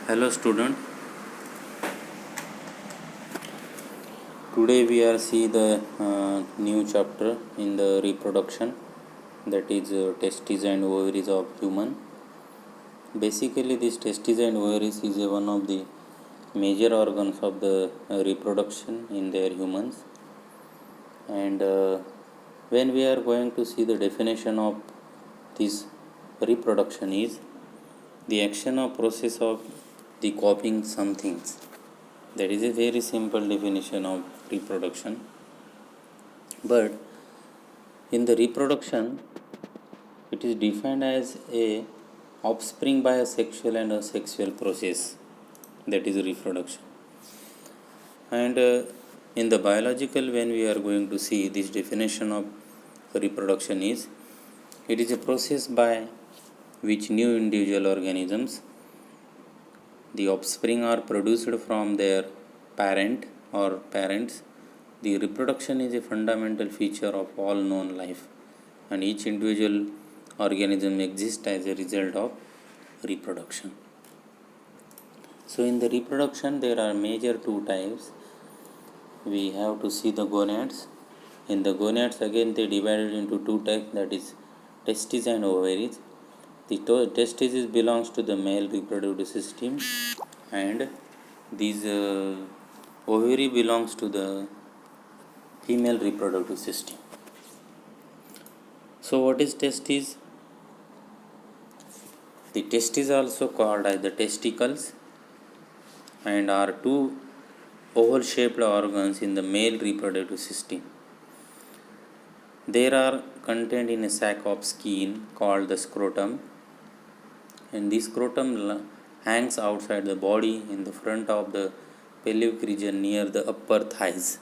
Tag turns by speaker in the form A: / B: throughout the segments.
A: Hello student, today we are see the new chapter in the reproduction, that is testes and ovaries of human. Basically this testes and ovaries is one of the major organs of the reproduction in their humans, and when we are going to see the definition of this reproduction is the action or process of the copying some things. That is a very simple definition of reproduction. But in the reproduction, it is defined as a offspring by a sexual and a sexual process. That is reproduction. And in the biological, when we are going to see this definition of reproduction is, it is a process by which new individual organisms, the offspring, are produced from their parent or parents. The reproduction is a fundamental feature of all known life, and each individual organism exists as a result of reproduction. So in the reproduction there are major two types. We have to see the gonads. In the gonads again they divided into two types, that is testes and ovaries. The testes belongs to the male reproductive system, and these ovary belongs to the female reproductive system. So what is testes? The testes also called as the testicles and are two oval shaped organs in the male reproductive system. They are contained in a sac of skin called the scrotum, and this scrotum hangs outside the body in the front of the pelvic region near the upper thighs.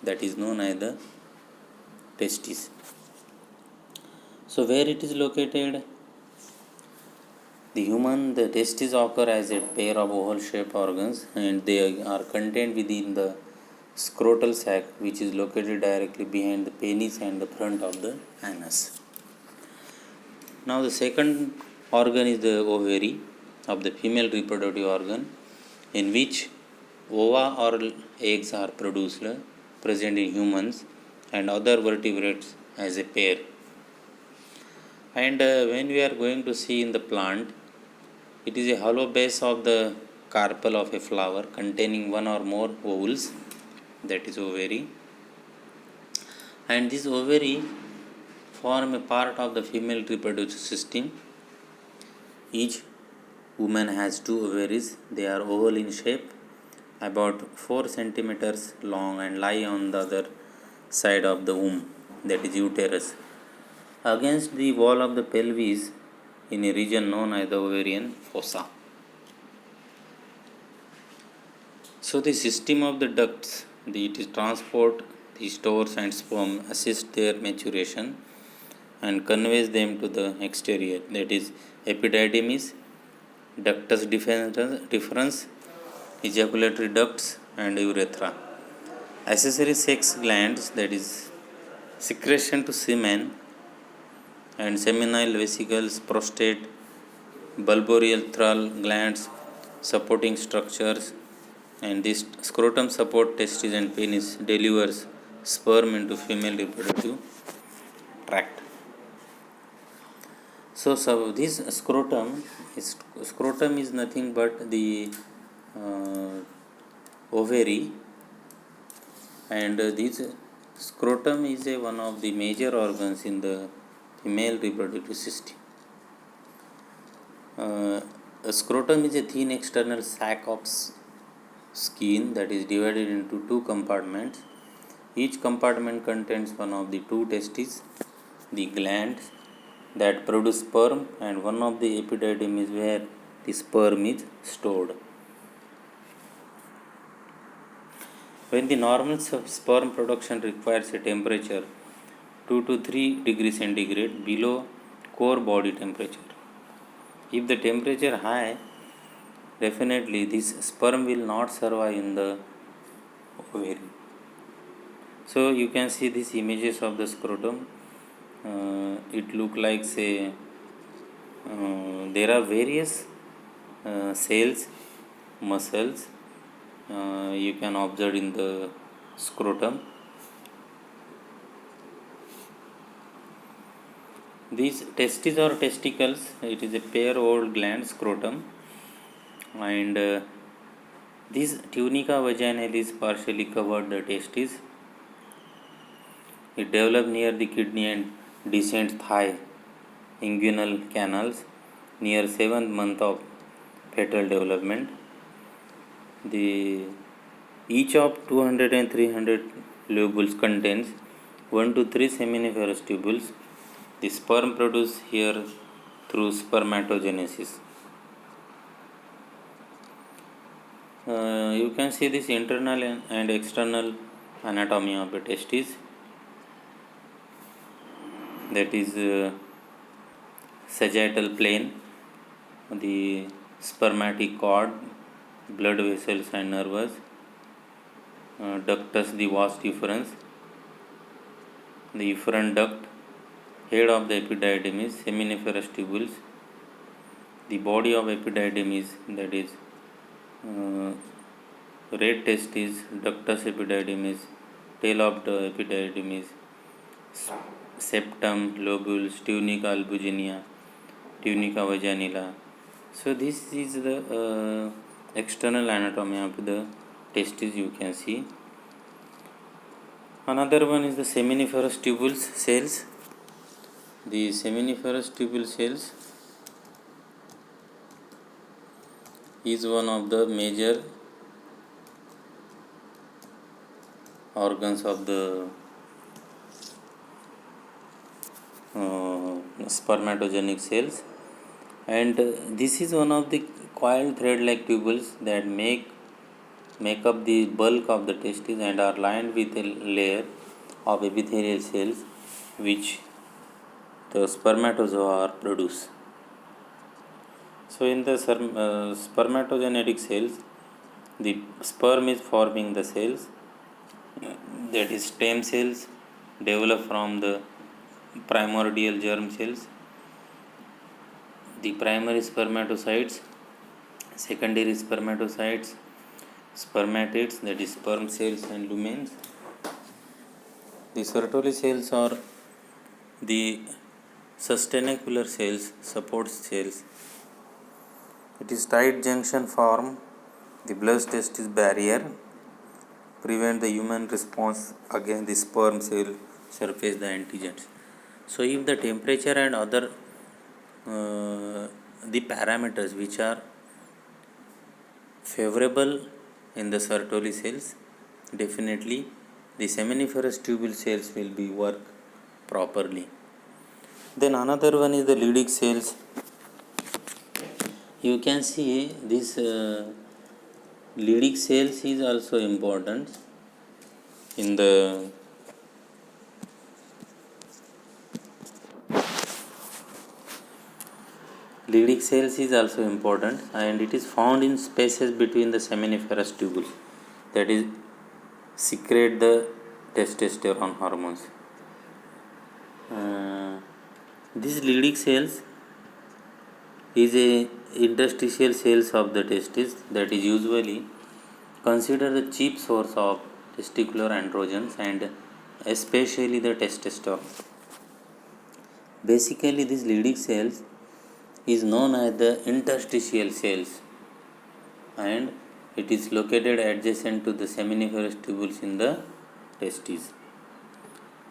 A: That is known as the testes. So where it is located? The testes occur as a pair of oval shaped organs, and they are contained within the scrotal sac, which is located directly behind the penis and the front of the anus. Now the second organ is the ovary of the female reproductive organ, in which ova or eggs are present in humans and other vertebrates as a pair. And when we are going to see in the plant, it is a hollow base of the carpel of a flower containing one or more ovules, that is ovary. And this ovary form a part of the female reproductive system. Each woman has two ovaries. They are oval in shape, about 4 centimeters long, and lie on the other side of the womb, that is uterus, against the wall of the pelvis in a region known as the ovarian fossa. So the system of the ducts, it is transport the stores and sperm, assist their maturation and conveys them to the exterior, that is epididymis, ductus deferens, ejaculatory ducts, and urethra. Accessory sex glands, that is secretion to semen, and seminal vesicles, prostate, bulbourethral glands, supporting structures, and this scrotum support testes and penis, delivers sperm into female reproductive tract. So this scrotum is nothing but the ovary, and this scrotum is one of the major organs in the female reproductive system. A scrotum is a thin external sac of skin that is divided into two compartments. Each compartment contains one of the two testes, the glands that produce sperm, and one of the epididymis where the sperm is stored. When the normal sperm production requires a temperature 2 to 3 degrees centigrade below core body temperature. If the temperature high, definitely this sperm will not survive in the ovary. So you can see these images of the scrotum. It look like there are various cells muscles you can observe in the scrotum. These testes or testicles, it is a pair-oved gland scrotum, and this tunica vaginalis partially covered the testes. It develops near the kidney and descends thigh inguinal canals near 7th month of fetal development. The each of 200 and 300 lobules contains 1 to 3 seminiferous tubules. The sperm produced here through spermatogenesis. You can see this internal and external anatomy of the testes. That is sagittal plane, the spermatic cord, blood vessels and nerves, ductus, the vas efferens, the efferent duct, head of the epididymis, seminiferous tubules, the body of epididymis, that is red testes, ductus epididymis, tail of the epididymis, septum, lobules, tunica albuginea, tunica vaginala. So this is the external anatomy of the testes you can see. Another one is the seminiferous tubules cells. The seminiferous tubule cells is one of the major organs of the spermatogenic cells, and this is one of the coiled thread like tubules that make up the bulk of the testes and are lined with a layer of epithelial cells which the spermatozoa produce. So in the spermatogenetic cells, the sperm is forming the cells, that is stem cells develop from the primordial germ cells, the primary spermatocytes, secondary spermatocytes, spermatids, that is sperm cells and lumens. The Sertoli cells are the sustainacular cells, support cells. It is tight junction form the blood testis barrier, prevent the human response against the sperm cell surface the antigens. So if the temperature and other the parameters which are favorable in the Sertoli cells, definitely the seminiferous tubule cells will be work properly. Then another one is the Leydig cells. You can see this Leydig cells is also important in the Leydig cells is also important, and it is found in spaces between the seminiferous tubules, that is secrete the testosterone hormones. These Leydig cells is a interstitial cells of the testis that is usually considered a cheap source of testicular androgens and especially the testosterone. Basically, these Leydig cells is known as the interstitial cells, and it is located adjacent to the seminiferous tubules in the testes.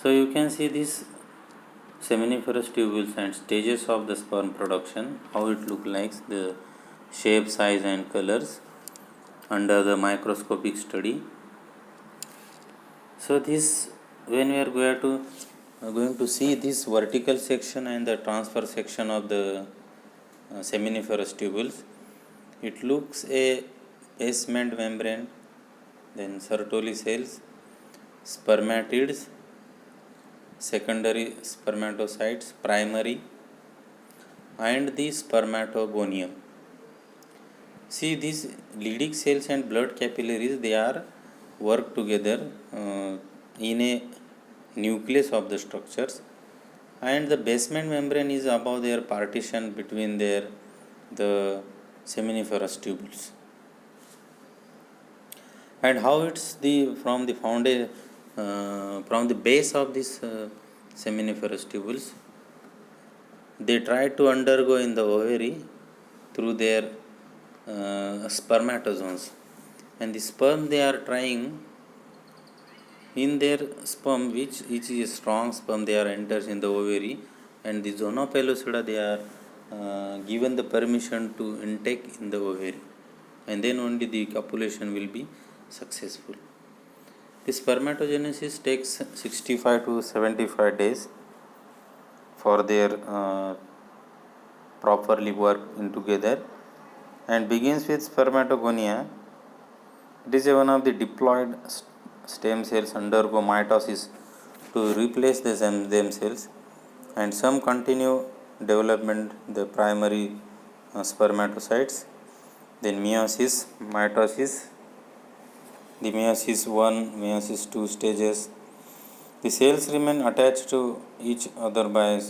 A: So you can see this seminiferous tubules and stages of the sperm production, how it look like, the shape, size and colors under the microscopic study. So this, when we are going to see this vertical section and the transverse section of the seminiferous tubules, it looks a basement membrane, then Sertoli cells, spermatids, secondary spermatocytes, primary, and the spermatogonium. See, these Leydig cells and blood capillaries, they are work together in a nucleus of the structures, and the basement membrane is above their partition between the seminiferous tubules. And how it's the from the foundation, from the base of this seminiferous tubules, they try to undergo in the ovary through their spermatozoons, and the sperm they are trying in their sperm, which is a strong sperm, they are enters in the ovary, and the zona pellucida they are given the permission to intake in the ovary, and then only the copulation will be successful. The spermatogenesis takes 65 to 75 days for their properly work in together, and begins with spermatogonia. It is one of the diploid stem cells undergo mitosis to replace themselves, and some continue development the primary spermatocytes, then meiosis, mitosis, the meiosis 1, meiosis 2 stages. The cells remain attached to each other by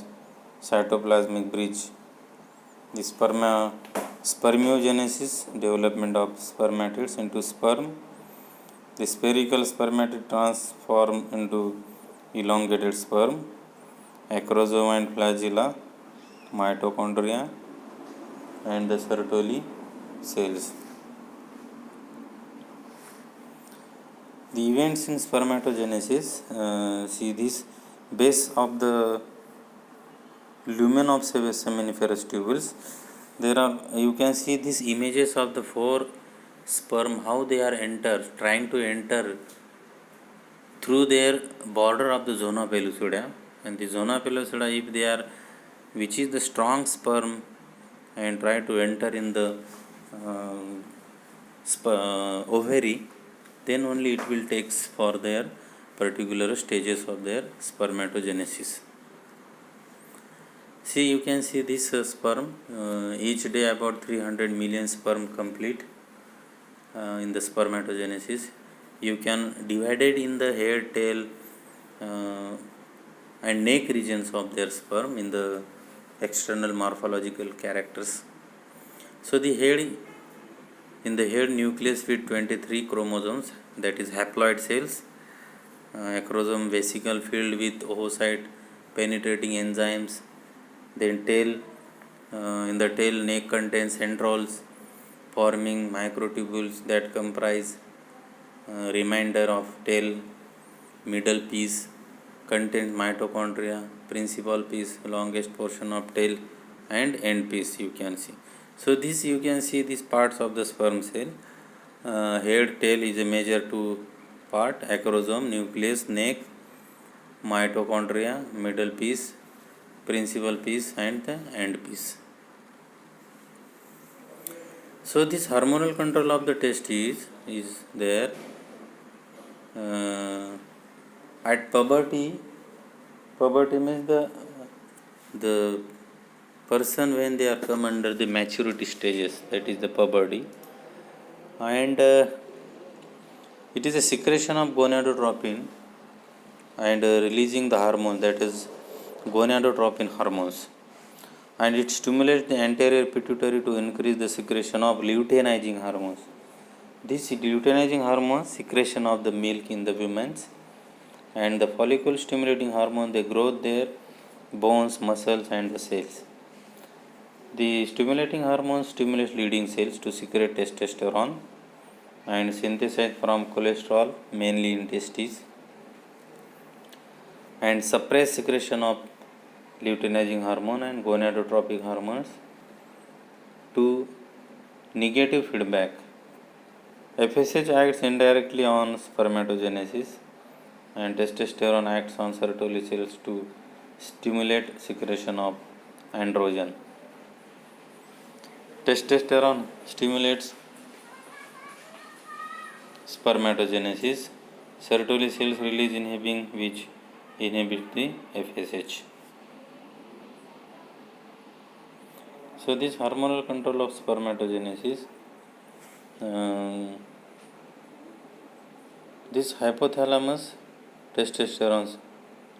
A: cytoplasmic bridge. The spermiogenesis, development of spermatids into sperm. The spherical spermatid transform into elongated sperm. Acrosome and flagella, mitochondria, and the Sertoli cells. The events in spermatogenesis, see this base of the lumen of seminiferous tubules. There are, you can see these images of the 4 sperm, how they are trying to enter through their border of the zona pellucida, and the zona pellucida, if they are, which is the strong sperm, and try to enter in the ovary, then only it will takes for their particular stages of their spermatogenesis. See, you can see this sperm, each day about 300 million sperm complete in the spermatogenesis. You can divide it in the hair, tail, and neck regions of their sperm in the external morphological characters. So the head, in the head nucleus with 23 chromosomes, that is haploid cells, acrosome vesicle filled with oocyte penetrating enzymes. Then tail, in the tail neck contains centrioles forming microtubules that comprise remainder of tail. Middle piece contains mitochondria, principal piece longest portion of tail, and end piece you can see. So this you can see these parts of the sperm cell. Head, tail is a major 2 part, acrosome, nucleus, neck, mitochondria, middle piece, principal piece, and the end piece. So this hormonal control of the testes is there. At puberty means the person when they are come under the maturity stages, that is the puberty, and it is a secretion of gonadotropin and releasing the hormone, that is gonadotropin hormones, and it stimulates the anterior pituitary to increase the secretion of luteinizing hormones. This luteinizing hormone secretion of the milk in the women's, and the follicle stimulating hormone, they grow their bones, muscles, and the cells. The stimulating hormone stimulates leading cells to secrete testosterone and synthesize from cholesterol, mainly in testes, and suppress secretion of luteinizing hormone and gonadotropic hormones to negative feedback. FSH acts indirectly on spermatogenesis, and testosterone acts on Sertoli cells to stimulate secretion of androgen. Testosterone stimulates spermatogenesis. Sertoli cells release inhibiting, which inhibit the FSH. So this hormonal control of spermatogenesis, this hypothalamus testosterone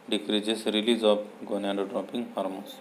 A: decreases release of gonadotropin hormones.